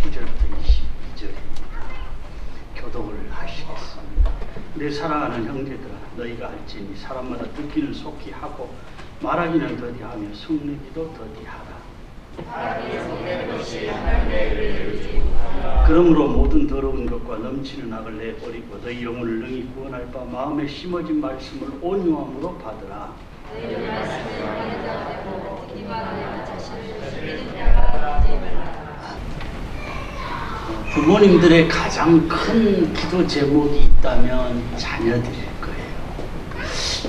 19절부터 22절입니다. 교독을 하시겠습니다. 내 사랑하는 형제들아, 너희가 알지니 사람마다 듣기는 속히 하고 말하기는 더디하며 성내기도 더디하라. 그러므로 모든 더러운 것과 넘치는 악을 내버리고 너희 영혼을 능히 구원할 바 마음에 심어진 말씀을 온유함으로 받으라. 부모님들의 가장 큰 기도 제목이 있다면 자녀들일 거예요.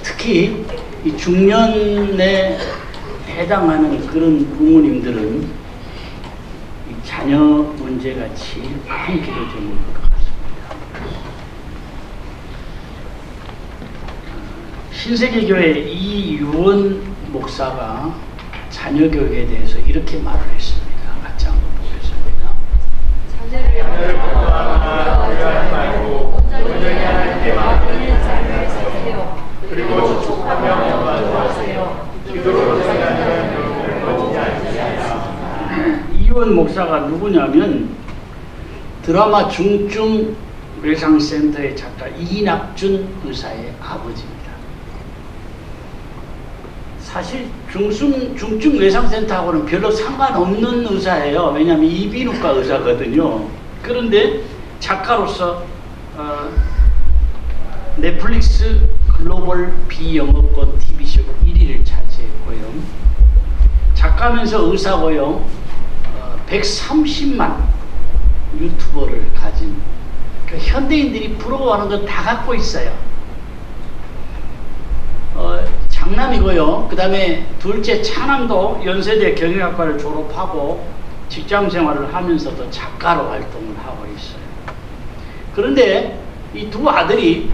특히 이 중년에 해당하는 그런 부모님들은 이 자녀 문제가 제일 큰 기도 제목일 것 같습니다. 신세계교회 이유원 목사가 자녀 교육에 대해서 이렇게 말을 했습니다. 같이 한번 보겠습니다. 자녀를 두려워하지 말고 온전히 하나님께 맡기는 삶을 사세요. 그리고 축복하며 영광하세요. 기도로 생각하는 여러분을 거짓지 않으시라. 이원 목사가 누구냐면 드라마 중증 외상센터의 작가 이낙준 의사의 아버지입니다. 사실 중증 외상센터하고는 별로 상관없는 의사예요. 왜냐하면 이비인후과 의사거든요. 그런데 작가로서 넷플릭스 글로벌 비영어권 TV쇼 1위를 차지했고요. 작가면서 의사고요. 130만 유튜버를 가진, 그러니까 현대인들이 부러워하는 건 다 갖고 있어요. 장남이고요. 그 다음에 둘째 차남도 연세대 경영학과를 졸업하고 직장 생활을 하면서도 작가로 활동을 하고 있어요. 그런데 이 두 아들이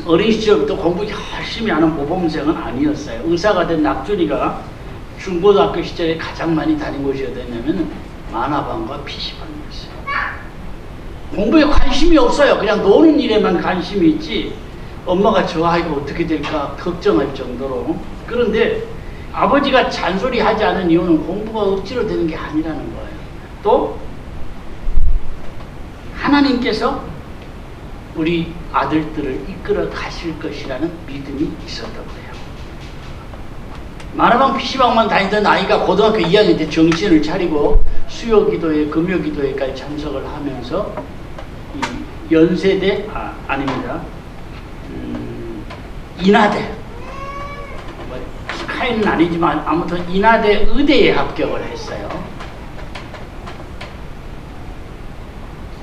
어린 시절부터 공부 열심히 하는 모범생은 아니었어요. 의사가 된 낙준이가 중고등학교 시절에 가장 많이 다닌 곳이 어디였냐면 만화방과 PC방이었어요. 공부에 관심이 없어요. 그냥 노는 일에만 관심이 있지 엄마가 저 아이가 어떻게 될까 걱정할 정도로. 그런데 아버지가 잔소리하지 않은 이유는 공부가 억지로 되는 게 아니라는 거예요. 또 하나님께서 우리 아들들을 이끌어 가실 것이라는 믿음이 있었던 거예요. 만화방 PC방만 다니던 아이가 고등학교 2학년 때 정신을 차리고 수요기도회, 금요기도회까지 참석을 하면서 이 연세대, 아닙니다. 인하대, 키카이는 아니지만 아무튼 인하대 의대에 합격을 했어요.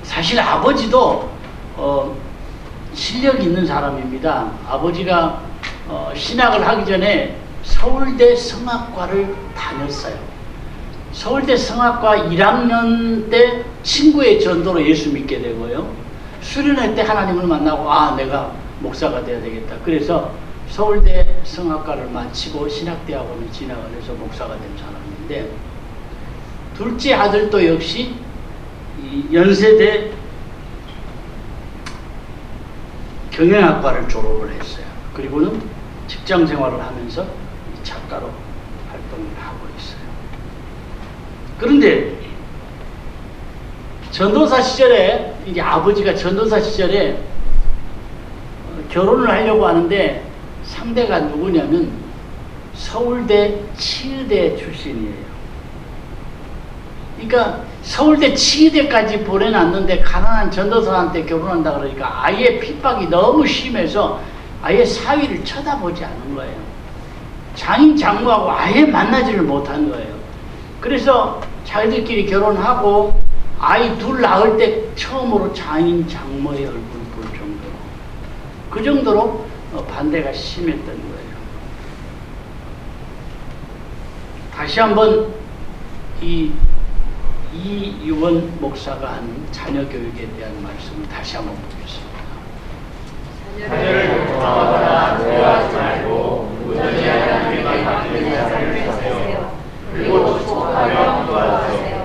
사실 아버지도 실력이 있는 사람입니다. 아버지가 신학을 하기 전에 서울대 성악과를 다녔어요. 서울대 성악과 1학년 때 친구의 전도로 예수 믿게 되고요. 수련회 때 하나님을 만나고 내가 목사가 돼야 되겠다. 그래서 서울대 성악과를 마치고 신학대학원에 진학을 해서 목사가 된 사람인데, 둘째 아들도 역시 이 연세대 경영학과를 졸업을 했어요. 그리고는 직장 생활을 하면서 작가로 활동을 하고 있어요. 그런데 전도사 시절에, 이게 아버지가 전도사 시절에 결혼을 하려고 하는데 상대가 누구냐면 서울대 치의대 출신이에요. 그러니까 서울대 치의대까지 보내놨는데 가난한 전도사한테 결혼한다 그러니까 아예 핍박이 너무 심해서 아예 사위를 쳐다보지 않는 거예요. 장인 장모하고 아예 만나지를 못한 거예요. 그래서 자기들끼리 결혼하고 아이 둘 낳을 때 처음으로 장인 장모의 얼굴 볼 정도로, 그 정도로 반대가 심했던 거예요. 다시 한번 이유원 목사가 한 자녀 교육에 대한 말씀을 다시 한번 보겠습니다. 자녀를 걱정하거나 두려워하지 말고 온전히 하나님께 맡기는 삶을 사세요. 그리고 축복하며 기도하세요.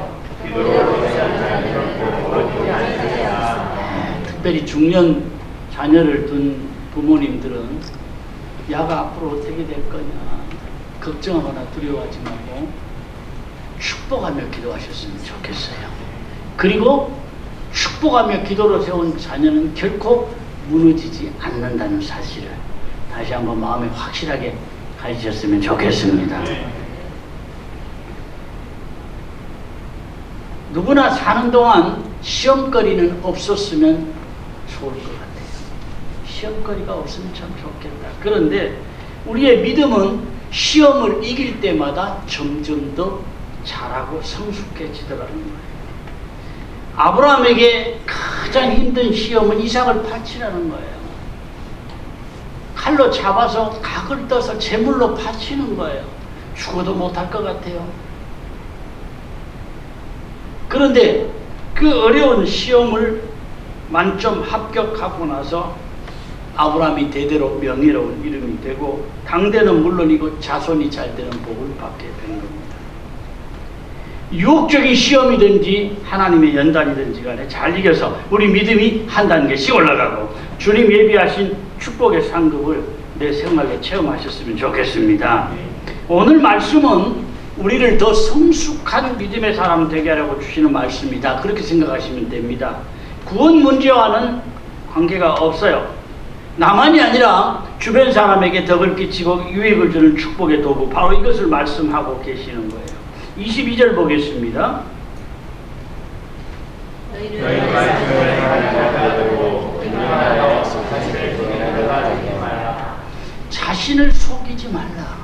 기도로 대상자는 결코 거짓지 않으시라. 특별히 중년 자녀를 둔 부모님들은 야가 앞으로 어떻게 될 거냐 걱정하거나 두려워하지 말고 축복하며 기도하셨으면 좋겠어요. 그리고 축복하며 기도로 세운 자녀는 결코 무너지지 않는다는 사실을 다시 한번 마음에 확실하게 가지셨으면 좋겠습니다. 누구나 사는 동안 시험거리는 없었으면 좋을 것 같아요. 시험거리가 없으면 참 좋겠다. 그런데 우리의 믿음은 시험을 이길 때마다 점점 더 잘하고 성숙해지더라는 거예요. 아브라함에게 가장 힘든 시험은 이삭을 바치라는 거예요. 칼로 잡아서 각을 떠서 제물로 바치는 거예요. 죽어도 못할 것 같아요. 그런데 그 어려운 시험을 만점 합격하고 나서 아브라함이 대대로 명예로운 이름이 되고 당대는 물론이고 자손이 잘 되는 복을 받게 된 겁니다. 유혹적인 시험이든지 하나님의 연단이든지 간에 잘 이겨서 우리 믿음이 한 단계씩 올라가고 주님 예비하신 축복의 상급을 내 생활에 체험하셨으면 좋겠습니다. 오늘 말씀은 우리를 더 성숙한 믿음의 사람 되게 하려고 주시는 말씀이다. 그렇게 생각하시면 됩니다. 구원 문제와는 관계가 없어요. 나만이 아니라 주변 사람에게 덕을 끼치고 유익을 주는 축복의 도구, 바로 이것을 말씀하고 계시는 거예요. 22절 보겠습니다. 자신을 속이지 말라.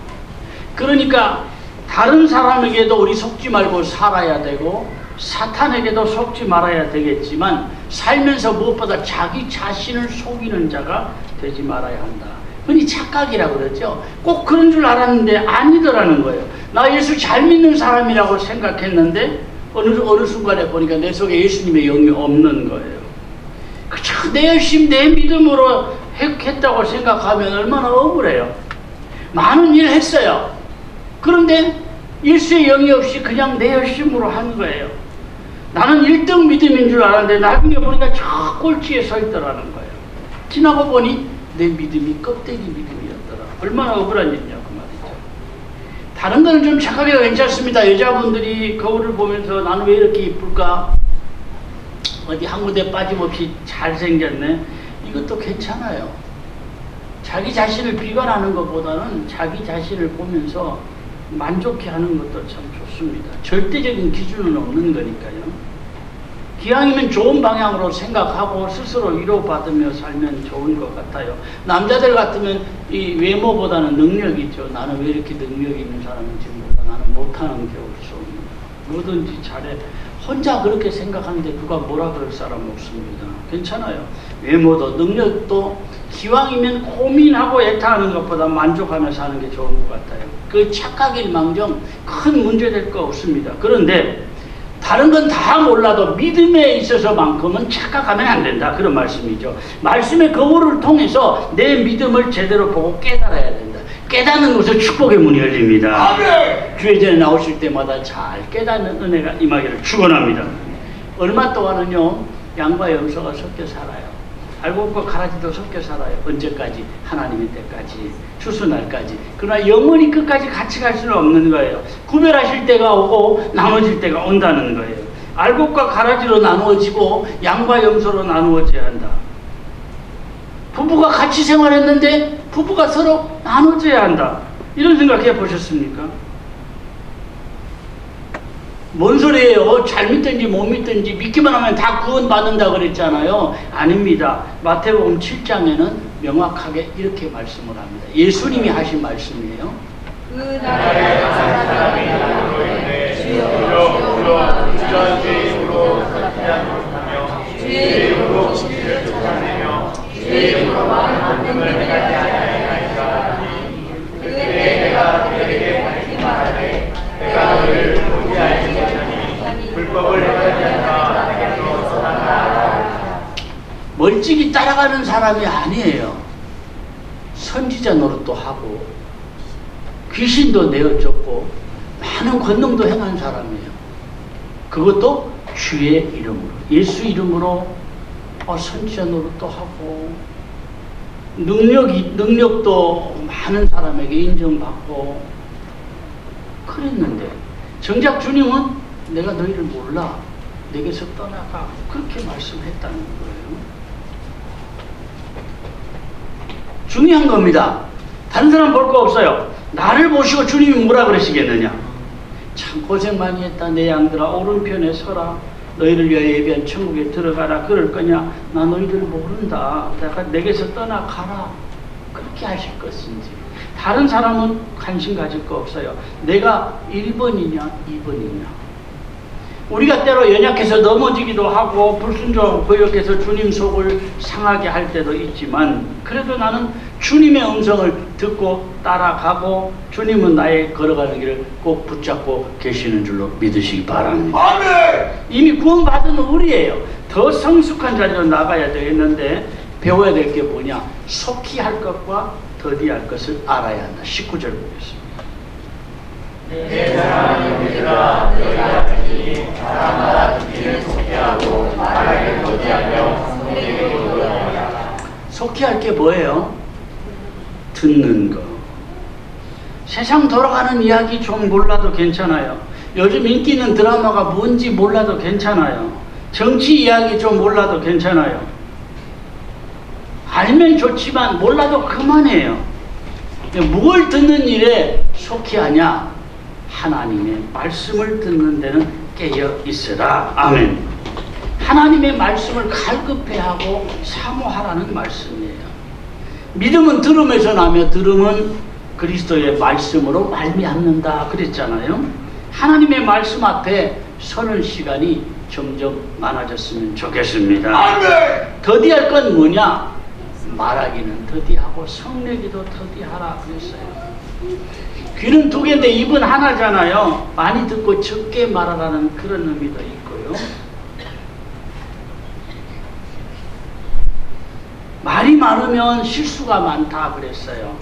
그러니까 다른 사람에게도 우리 속지 말고 살아야 되고 사탄에게도 속지 말아야 되겠지만 살면서 무엇보다 자기 자신을 속이는 자가 되지 말아야 한다. 흔히 착각이라고 그러죠. 꼭 그런 줄 알았는데 아니더라는 거예요. 나 예수 잘 믿는 사람이라고 생각했는데 어느 순간에 보니까 내 속에 예수님의 영이 없는 거예요. 그저 내 열심 내 믿음으로 했다고 생각하면 얼마나 억울해요. 많은 일 했어요. 그런데 예수의 영이 없이 그냥 내 열심으로 한 거예요. 나는 1등 믿음인 줄 알았는데 나중에 보니까 저 꼴찌에 서 있더라는 거예요. 지나고 보니 내 믿음이 껍데기 믿음이었더라. 얼마나 억울한 일이냐 그 말이죠. 다른 거는 좀 착하게 괜찮습니다. 여자분들이 거울을 보면서 나는 왜 이렇게 이쁠까? 어디 한 군데 빠짐없이 잘생겼네. 이것도 괜찮아요. 자기 자신을 비관하는 것보다는 자기 자신을 보면서 만족해하는 것도 참 좋습니다. 절대적인 기준은 없는 거니까요. 기왕이면 좋은 방향으로 생각하고 스스로 위로받으며 살면 좋은 것 같아요. 남자들 같으면 이 외모보다는 능력이죠. 나는 왜 이렇게 능력이 있는 사람인지 몰라. 나는 못하는 게 없어. 뭐든지 잘해. 혼자 그렇게 생각하는데 누가 뭐라 그럴 사람 없습니다. 괜찮아요. 외모도 능력도 기왕이면 고민하고 애타하는 것보다 만족하며 사는 게 좋은 것 같아요. 그 착각일망정 큰 문제될 거 없습니다. 그런데 다른 건 다 몰라도 믿음에 있어서만큼은 착각하면 안 된다. 그런 말씀이죠. 말씀의 거울을 통해서 내 믿음을 제대로 보고 깨달아야 된다. 깨닫는 것은 축복의 문이 열립니다. 주의 전에 나오실 때마다 잘 깨닫는 은혜가 임하기를 축원합니다. 얼마 동안은요 양과 염소가 섞여 살아요. 알곡과 가라지도 섞여 살아요. 언제까지? 하나님의 때까지, 추수날까지. 그러나 영원히 끝까지 같이 갈 수는 없는 거예요. 구별하실 때가 오고 나눠질 때가 온다는 거예요. 알곡과 가라지로 나누어지고 양과 염소로 나누어져야 한다. 부부가 같이 생활했는데 부부가 서로 나눠져야 한다. 이런 생각해 보셨습니까? 뭔 소리예요? 잘 믿든지 못 믿든지 믿기만 하면 다 구원받는다 그랬잖아요. 아닙니다. 마태복음 7장에는 명확하게 이렇게 말씀을 합니다. 예수님이 하신 말씀이에요. 그 나라에 사는 사람이 나로 인해 주여 주여 주의 이름으로 하며 주의 이름으로 진리를 쫓아내며 주의 이름으로 많은 권능을 행하지 아니하리까. 그때 내가 그들에게 밝히 말하되 내가 너를 보지 알지 못하니 불법을 행하지 않아 내게로 떠나라. 멀찍이 따라가는 사람이 아니에요. 선지자 노릇도 하고 귀신도 내어쫓고 많은 권능도 행한 사람이에요. 그것도 주의 이름으로, 예수 이름으로 선지자 노릇도 하고 능력도 많은 사람에게 인정받고 그랬는데 정작 주님은 내가 너희를 몰라. 내게서 떠나가. 그렇게 말씀했다는 거예요. 중요한 겁니다. 다른 사람 볼 거 없어요. 나를 보시고 주님이 뭐라 그러시겠느냐. 참 고생 많이 했다. 내 양들아 오른편에 서라. 너희를 위하여 예비한 천국에 들어가라. 그럴 거냐. 나 너희들 모른다. 내게서 떠나가라. 그렇게 하실 것인지. 다른 사람은 관심 가질 거 없어요. 내가 1번이냐 2번이냐. 우리가 때로 연약해서 넘어지기도 하고 불순종하고 거역해서 주님 속을 상하게 할 때도 있지만, 그래도 나는 주님의 음성을 듣고 따라가고 주님은 나의 걸어가는 길을 꼭 붙잡고 계시는 줄로 믿으시기 바랍니다. 아멘. 이미 구원받은 우리예요. 더 성숙한 자리로 나가야 되겠는데 배워야 될 게 뭐냐. 속히 할 것과 더디 할 것을 알아야 한다. 19절 보겠습니다. 내 사랑하는 얘들아 너희가 듣니 사람마다 듣기를 속히 하고 말하기를 더디하며 성내게 도전하라. 속히 할 게 뭐예요? 듣는 거. 세상 돌아가는 이야기 좀 몰라도 괜찮아요. 요즘 인기 있는 드라마가 뭔지 몰라도 괜찮아요. 정치 이야기 좀 몰라도 괜찮아요. 알면 좋지만 몰라도 그만해요. 뭘 듣는 일에 속히 하냐? 하나님의 말씀을 듣는 데는 깨어 있으라. 아멘. 하나님의 말씀을 갈급해하고 사모하라는 말씀이에요. 믿음은 들음에서 나며 들음은 그리스도의 말씀으로 말미암는다 그랬잖아요. 하나님의 말씀 앞에 서는 시간이 점점 많아졌으면 좋겠습니다. 아멘. 더디할 건 뭐냐? 말하기는 더디하고 성내기도 더디하라 그랬어요. 귀는 두 개인데 입은 하나잖아요. 많이 듣고 적게 말하라는 그런 의미도 있고요. 말이 많으면 실수가 많다 그랬어요.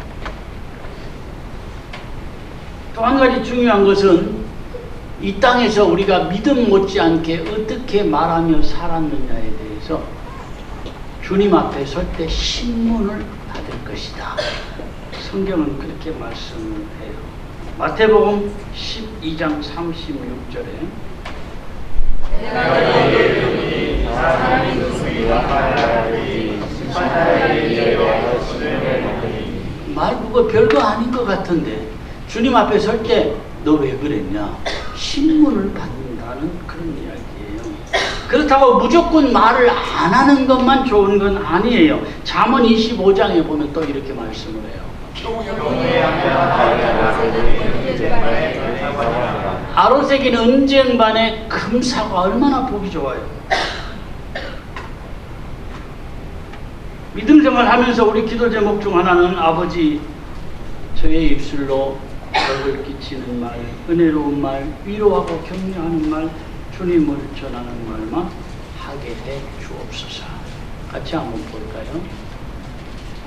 또 한 가지 중요한 것은 이 땅에서 우리가 믿음 못지않게 어떻게 말하며 살았느냐에 대해서 주님 앞에 설 때 신문을 받을 것이다. 성경은 그렇게 말씀을 해요. 마태복음 12장 36절에 내가 너희에게 이르노니 사람이 누수이와 말하리 심판하리 이에게 거스름을 먹으니. 말 그거 별거 아닌 것 같은데 주님 앞에 설 때 너 왜 그랬냐? 신문을 받는다는 그런 이야기예요. 그렇다고 무조건 말을 안 하는 것만 좋은 건 아니에요. 잠언 25장에 보면 또 이렇게 말씀을 해요. 아로새긴 은쟁반에 금사과. 얼마나 보기 좋아요. 믿음 생활하면서 우리 기도 제목 중 하나는 아버지 저의 입술로 덕을 끼치는 말, 은혜로운 말, 위로하고 격려하는 말, 주님을 전하는 말만 하게 해 주옵소서. 같이 한번 볼까요?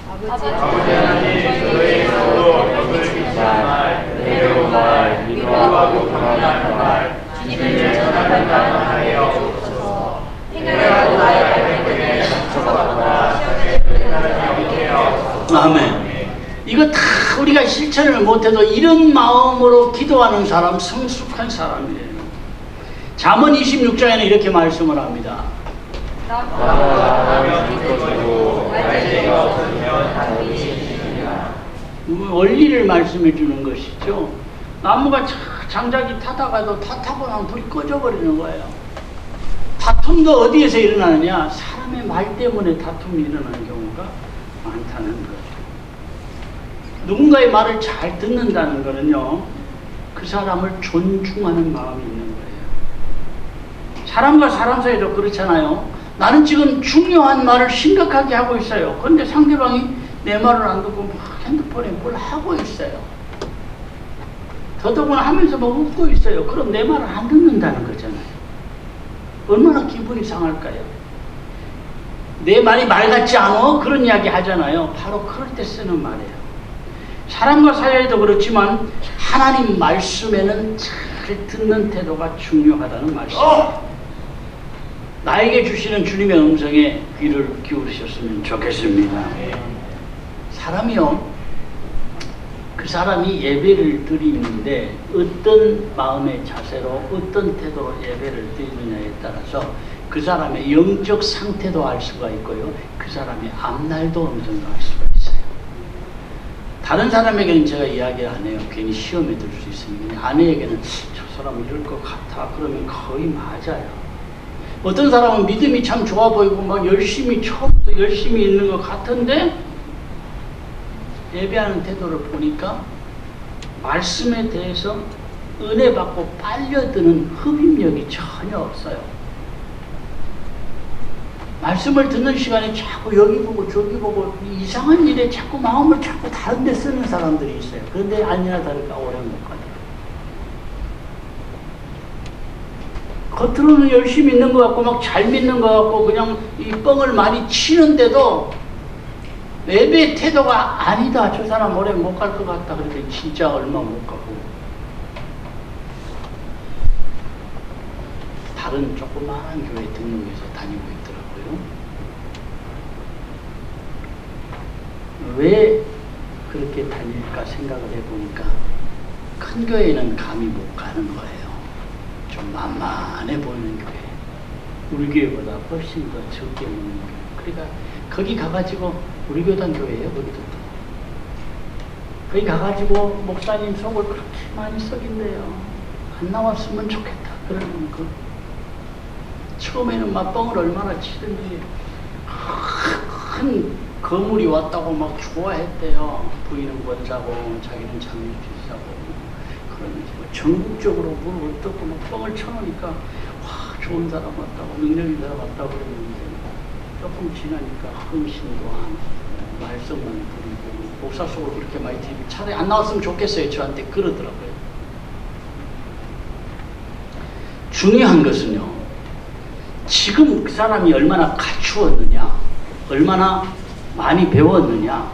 아버지 하나님 저희 입술로 덕을 끼치는 말, 은혜로운 말, 위로하고 격려하는 말, 주님을 전하는 말만 하여 주옵소서. 행하고 나의 발등에 상처받거나 시험에 하게 하여 주옵소서. 아멘. 이거 다 우리가 실천을 못해도 이런 마음으로 기도하는 사람 성숙한 사람이에요. 잠언 26장에는 이렇게 말씀을 합니다. 원리를 말씀해 주는 것이죠. 나무가 장작이 타다가도 다 타고 나면 불이 꺼져버리는 거예요. 다툼도 어디에서 일어나느냐? 사람의 말 때문에 다툼이 일어나는 경우가 많다는 거예요. 누군가의 말을 잘 듣는다는 것은요, 그 사람을 존중하는 마음이 있는 거예요. 사람과 사람 사이도 그렇잖아요. 나는 지금 중요한 말을 심각하게 하고 있어요. 그런데 상대방이 내 말을 안 듣고 막 핸드폰에 뭘 하고 있어요. 더더구나 하면서 뭐 웃고 있어요. 그럼 내 말을 안 듣는다는 거잖아요. 얼마나 기분이 상할까요? 내 말이 말 같지 않아? 그런 이야기 하잖아요. 바로 그럴 때 쓰는 말이에요. 사람과 사이에도 그렇지만 하나님 말씀에는 잘 듣는 태도가 중요하다는 말씀입니다. 나에게 주시는 주님의 음성에 귀를 기울이셨으면 좋겠습니다. 사람이요, 그 사람이 예배를 드리는데 어떤 마음의 자세로 어떤 태도로 예배를 드리느냐에 따라서 그 사람의 영적 상태도 알 수가 있고요. 그 사람의 앞날도 어느 정도 알 수가 있어요. 다른 사람에게는 제가 이야기 안 해요. 괜히 시험에 들 수 있으니. 아내에게는 저 사람은 이럴 것 같아. 그러면 거의 맞아요. 어떤 사람은 믿음이 참 좋아 보이고 막 열심히 처음부터 열심히 있는 것 같은데 예배하는 태도를 보니까 말씀에 대해서 은혜 받고 빨려드는 흡입력이 전혀 없어요. 말씀을 듣는 시간에 자꾸 여기 보고 저기 보고 이상한 일에 자꾸 마음을 자꾸 다른 데 쓰는 사람들이 있어요. 그런데 아니나 다를까 오래 못 가요. 겉으로는 열심히 믿는 것 같고 막 잘 믿는 것 같고 그냥 이 뻥을 많이 치는데도 예배 태도가 아니다. 저 사람 오래 못 갈 것 같다. 그런데 진짜 얼마 못 가고 다른 조그마한 교회 등록해서 다니고 있더라고요. 왜 그렇게 다닐까 생각을 해보니까 큰 교회는 감히 못 가는 거예요. 좀 만만해 보이는 교회. 우리 교회보다 훨씬 더 적게 먹는 교회. 그러니까 거기 가가지고 우리 교단 교회예요. 거기도 또. 거기 가가지고 목사님 속을 그렇게 많이 썩인대요. 안 나왔으면 좋겠다. 그러는 그 처음에는 막 뻥을 얼마나 치든지 큰 거물이 왔다고 막 좋아했대요. 부인은 권사고 자기는 장로주사고 그러면서 뭐 전국적으로 뭘 어떻고 막 뻥을 쳐놓으니까 와 좋은 사람 왔다고 능력이 들어갔다고 그랬는데 조금 지나니까 흥신도 안 말썽만 부리고 목사 속으로 그렇게 많이 들이고 차라리 안 나왔으면 좋겠어요. 저한테 그러더라고요. 중요한 것은요. 지금 그 사람이 얼마나 갖추었느냐, 얼마나 많이 배웠느냐,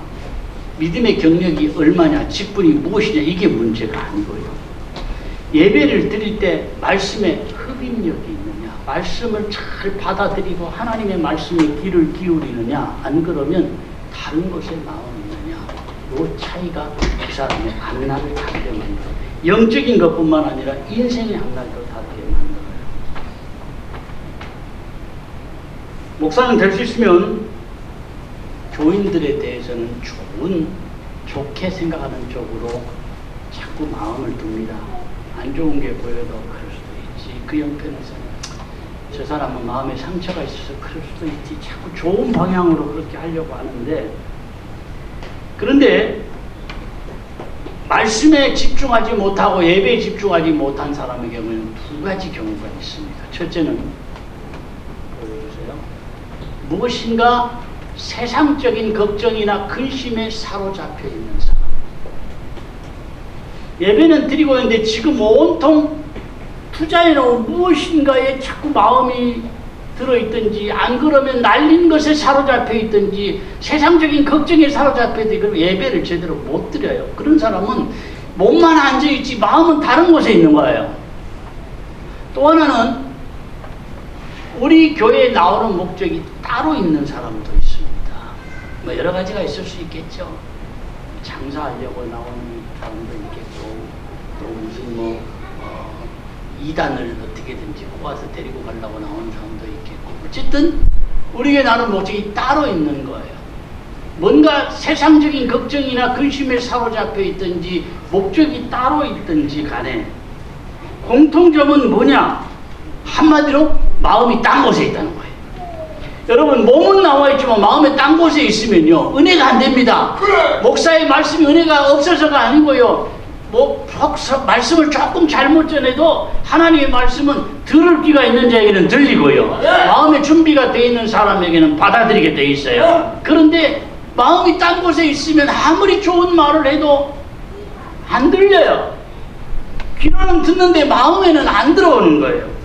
믿음의 경력이 얼마냐, 직분이 무엇이냐 이게 문제가 아니고요. 예배를 드릴 때 말씀에 흡입력이 있느냐, 말씀을 잘 받아들이고 하나님의 말씀에 귀를 기울이느냐, 안 그러면 다른 곳에 마음이 있느냐, 이 차이가 그 사람의 앞날을 다르게 만들어요. 영적인 것뿐만 아니라 인생의 앞날도 다르게 만들어요. 목사는 될 수 있으면 교인들에 대해서는 좋게 생각하는 쪽으로 자꾸 마음을 둡니다. 안 좋은 게 보여도 그럴 수도 있지. 그 형편에서는 저 사람은 마음에 상처가 있어서 그럴 수도 있지. 자꾸 좋은 방향으로 그렇게 하려고 하는데 그런데 말씀에 집중하지 못하고 예배에 집중하지 못한 사람의 경우에는 두 가지 경우가 있습니다. 첫째는 무엇인가 세상적인 걱정이나 근심에 사로잡혀 있는 사람. 예배는 드리고 있는데 지금 온통 투자해놓은 무엇인가에 자꾸 마음이 들어있든지 안 그러면 날린 것에 사로잡혀 있든지 세상적인 걱정에 사로잡혀 있든지 그럼 예배를 제대로 못 드려요. 그런 사람은 몸만 앉아있지 마음은 다른 곳에 있는 거예요. 또 하나는 우리 교회에 나오는 목적이 따로 있는 사람도 있습니다. 뭐 여러 가지가 있을 수 있겠죠. 장사하려고 나오는 사람도 있겠고 또 무슨 이단을 어떻게든지 꼬아서 데리고 가려고 나오는 사람도 있겠고 어쨌든 우리 교회에 나오는 목적이 따로 있는 거예요. 뭔가 세상적인 걱정이나 근심에 사로잡혀 있든지 목적이 따로 있든지 간에 공통점은 뭐냐? 한마디로 마음이 딴 곳에 있다는 거예요. 여러분 몸은 나와 있지만 마음에 딴 곳에 있으면요 은혜가 안 됩니다. 목사의 말씀이 은혜가 없어서가 아니고요. 말씀을 조금 잘못 전해도 하나님의 말씀은 들을 귀가 있는 자에게는 들리고요. 마음의 준비가 되어 있는 사람에게는 받아들이게 되어 있어요. 그런데 마음이 딴 곳에 있으면 아무리 좋은 말을 해도 안 들려요. 귀로는 듣는데 마음에는 안 들어오는 거예요.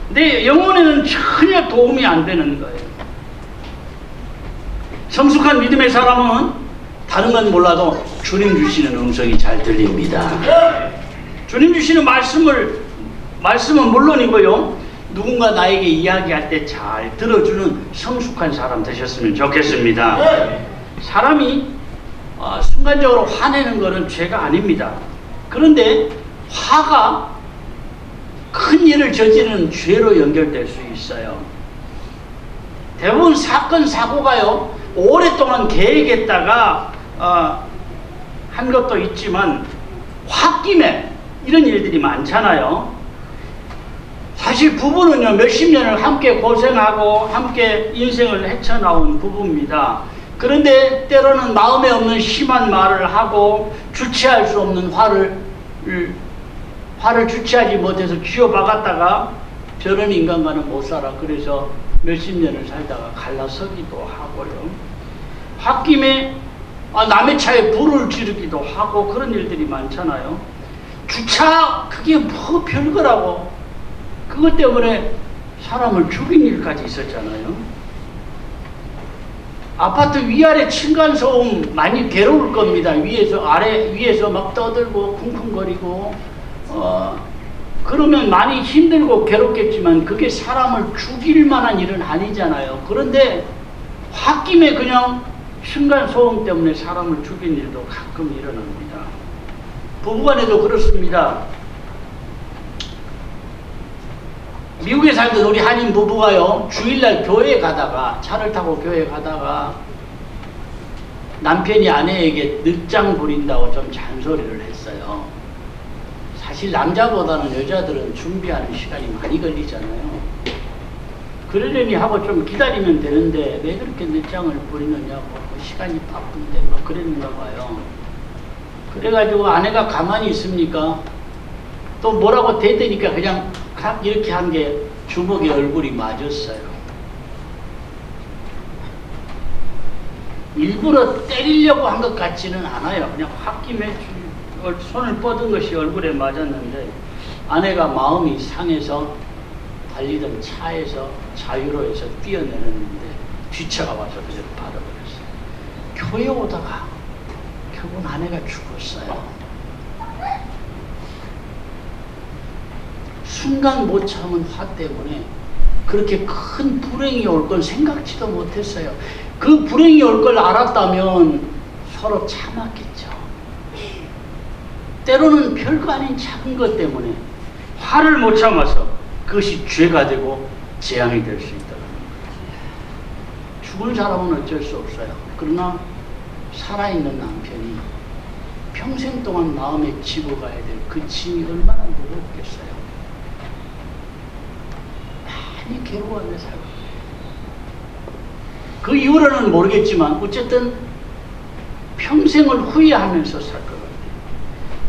내 영혼에는 전혀 도움이 안 되는 거예요. 성숙한 믿음의 사람은 다른 건 몰라도 주님 주시는 음성이 잘 들립니다. 주님 주시는 말씀은 물론이고요. 누군가 나에게 이야기할 때 잘 들어주는 성숙한 사람 되셨으면 좋겠습니다. 사람이 순간적으로 화내는 것은 죄가 아닙니다. 그런데 화가 큰 일을 저지르는 죄로 연결될 수 있어요. 대부분 사건 사고가요 오랫동안 계획했다가 한 것도 있지만 홧김에 이런 일들이 많잖아요. 사실 부부는요 몇십 년을 함께 고생하고 함께 인생을 헤쳐나온 부부입니다. 그런데 때로는 마음에 없는 심한 말을 하고 주체할 수 없는 화를 주체하지 못해서 쥐어박았다가 저런 인간과는 못 살아. 그래서 몇십 년을 살다가 갈라서기도 하고요. 홧김에 남의 차에 불을 지르기도 하고 그런 일들이 많잖아요. 주차 그게 뭐 별거라고 그것 때문에 사람을 죽인 일까지 있었잖아요. 아파트 위아래 층간소음 많이 괴로울 겁니다. 위에서 막 떠들고 쿵쿵거리고 그러면 많이 힘들고 괴롭겠지만 그게 사람을 죽일 만한 일은 아니잖아요. 그런데 홧김에 그냥 층간소음 때문에 사람을 죽인 일도 가끔 일어납니다. 부부간에도 그렇습니다. 미국에 살던 우리 한인 부부가요 주일날 교회에 가다가 차를 타고 교회에 가다가 남편이 아내에게 늦장 부린다고 좀 잔소리를 했어요. 사실 남자보다는 여자들은 준비하는 시간이 많이 걸리잖아요. 그러려니 하고 좀 기다리면 되는데 왜 그렇게 늦장을 부리느냐고 시간이 바쁜데 막 그랬는가 봐요. 그래가지고 아내가 가만히 있습니까? 또 뭐라고 대드니까 그냥 이렇게 한 게 주먹에 얼굴이 맞았어요. 일부러 때리려고 한 것 같지는 않아요. 그냥 홧김에 손을 뻗은 것이 얼굴에 맞았는데 아내가 마음이 상해서 달리던 차에서 자유로에서 뛰어내렸는데 뒤차가 와서 그대로 받아버렸어요. 교회 오다가 결국은 아내가 죽었어요. 순간 못 참은 화 때문에 그렇게 큰 불행이 올 건 생각지도 못했어요. 그 불행이 올 걸 알았다면 서로 참았겠죠. 때로는 별거 아닌 작은 것 때문에 화를 못 참아서 그것이 죄가 되고 재앙이 될 수 있다는 거예요. 죽은 사람은 어쩔 수 없어요. 그러나 살아있는 남편이 평생 동안 마음에 지고 가야 될 그 짐이 얼마나 무겁겠어요. 많이 괴로워하며 살고 그 이후로는 모르겠지만 어쨌든 평생을 후회하면서 살 것 같아요.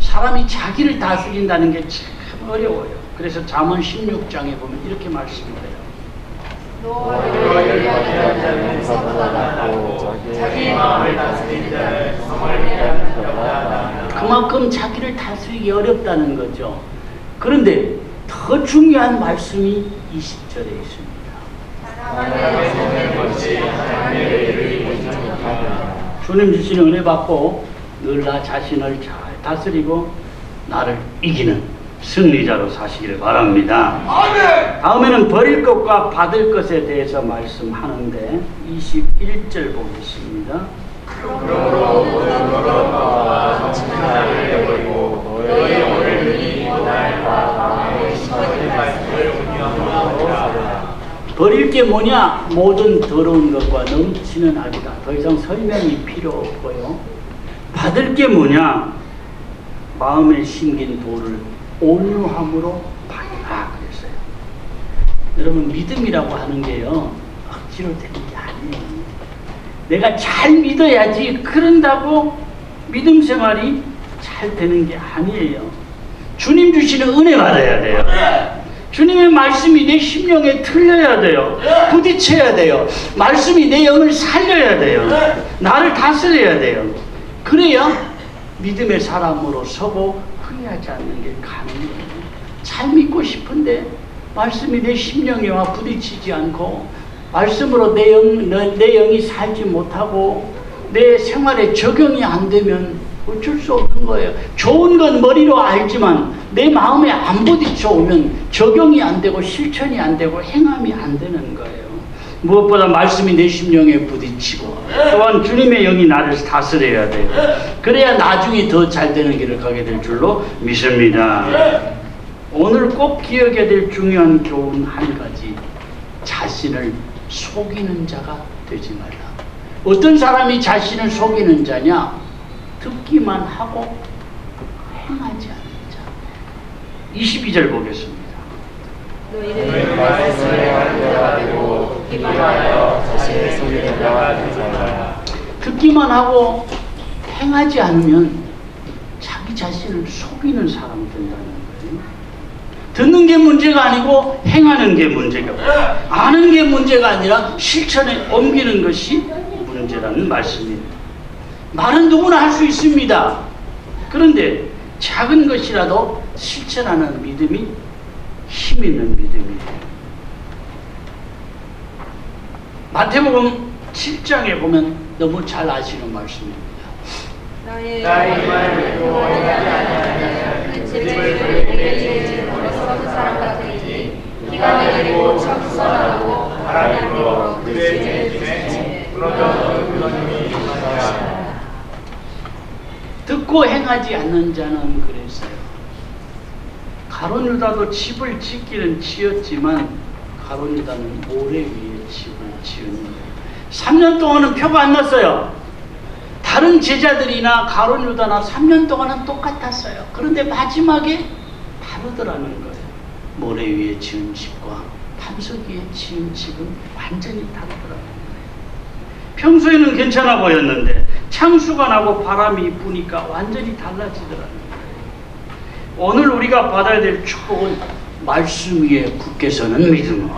사람이 자기를 다스린다는 게 참 어려워요. 그래서 잠언 16장에 보면 이렇게 말씀해요. 너희를 다스리는 자는 사보다 낫고 자기 마음을 다스리는 자는 성을 피하는 자보다 그만큼 자기를 다스리기 어렵다는 거죠. 그런데 더 중요한 말씀이 20절에 있습니다. 하나님의 손을 뻗지 하나님의 일을 인정하라. 주님 주시는 은혜 받고 늘 나 자신을 잘 다스리고 나를 이기는 승리자로 사시기를 바랍니다. 아멘. 다음에는 버릴 것과 받을 것에 대해서 말씀하는데 21절 보겠습니다. 그러므로 모든 것과 정신을 내버리고 너희 오늘 눈이 날과 마음의 심각한 말씀을 운영하라. 버릴 게 뭐냐? 모든 더러운 것과 넘치는 악이다. 더 이상 설명이 필요 없고요. 받을 게 뭐냐? 마음에 심긴 돌을 온유함으로 받으라 그랬어요. 여러분 믿음이라고 하는 게요 억지로 되는 게 아니에요. 내가 잘 믿어야지 그런다고 믿음 생활이 잘 되는 게 아니에요. 주님 주시는 은혜 받아야 돼요. 주님의 말씀이 내 심령에 틀려야 돼요. 부딪혀야 돼요. 말씀이 내 영을 살려야 돼요. 나를 다스려야 돼요. 그래야 믿음의 사람으로 서고 후회하지 않는 게 가능해요. 잘 믿고 싶은데 말씀이 내 심령에와 부딪히지 않고 말씀으로 내 영이 살지 못하고 내 생활에 적용이 안 되면 어쩔 수 없는 거예요. 좋은 건 머리로 알지만 내 마음에 안 부딪혀 오면 적용이 안 되고 실천이 안 되고 행함이 안 되는 거예요. 무엇보다 말씀이 내 심령에 부딪히고 또한 주님의 영이 나를 다스려야 돼요. 그래야 나중에 더 잘 되는 길을 가게 될 줄로 믿습니다. 오늘 꼭 기억해야 될 중요한 교훈 한 가지. 자신을 속이는 자가 되지 말라. 어떤 사람이 자신을 속이는 자냐? 듣기만 하고 행하지 않는 자. 22절 보겠습니다. 너희는 말씀을 가지고 듣기만 하여 자신을 속이는 자가 되지 말라. 듣기만 하고 행하지 않으면 자기 자신을 속이는 사람이 된다는 거예요. 듣는 게 문제가 아니고 행하는 게 문제가, 아는 게 문제가 아니라 실천에 옮기는 것이 문제라는 말씀입니다. 말은 누구나 할 수 있습니다. 그런데 작은 것이라도 실천하는 믿음이 힘 있는 믿음이에요. 마태복음 7장에 보면 너무 잘 아시는 말씀입니다. 나의 말을 듣고 행하지 아니하면 그 집을 그에게 어리석은 사람 같으니 기가 내리고 청수하고 바람이 불어 그의 집에 그러면 그 돈이 임하리라. 듣고 행하지 않는 자는 그랬어요. 가룟 유다도 집을 짓기는 지었지만 가룟 유다는 모래 위에 집을 지은 거예요. 3년 동안은 표가 안 났어요. 다른 제자들이나 가룟 유다나 3년 동안은 똑같았어요. 그런데 마지막에 다르더라는 거예요. 모래 위에 지은 집과 반석 위에 지은 집은 완전히 다르더라는 거예요. 평소에는 괜찮아 보였는데 창수가 나고 바람이 부니까 완전히 달라지더라는 거예요. 오늘 우리가 받아야 될 축복은 말씀 위에 굳게 서는 믿음.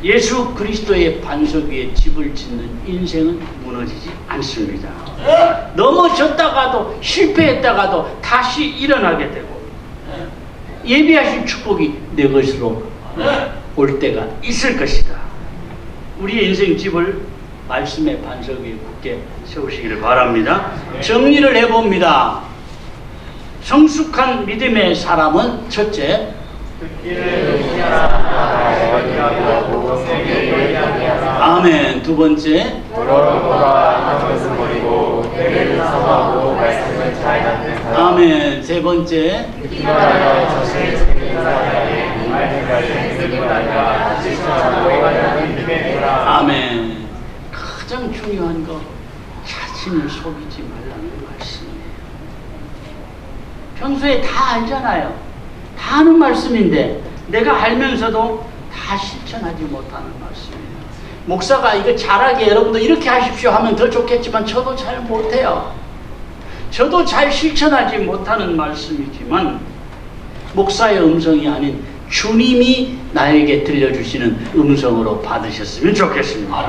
예수 그리스도의 반석 위에 집을 짓는 인생은 무너지지 않습니다. 넘어졌다가도 실패했다가도 다시 일어나게 되고 예비하신 축복이 내 것으로 올 때가 있을 것이다. 우리의 인생 집을 말씀의 반석 위에 굳게 세우시기를 바랍니다. 정리를 해봅니다. 성숙한 믿음의 사람은 첫째, 아멘. 두 번째, 아멘. 세 번째, 아멘. 가장 중요한 거 자신을 속이지 말라는 말씀이에요. 평소에 다 알잖아요. 다 아는 말씀인데 내가 알면서도 다 실천하지 못하는 말씀이에요. 목사가 이거 잘하게 여러분도 이렇게 하십시오 하면 더 좋겠지만 저도 잘 못해요. 저도 잘 실천하지 못하는 말씀이지만 목사의 음성이 아닌 주님이 나에게 들려주시는 음성으로 받으셨으면 좋겠습니다.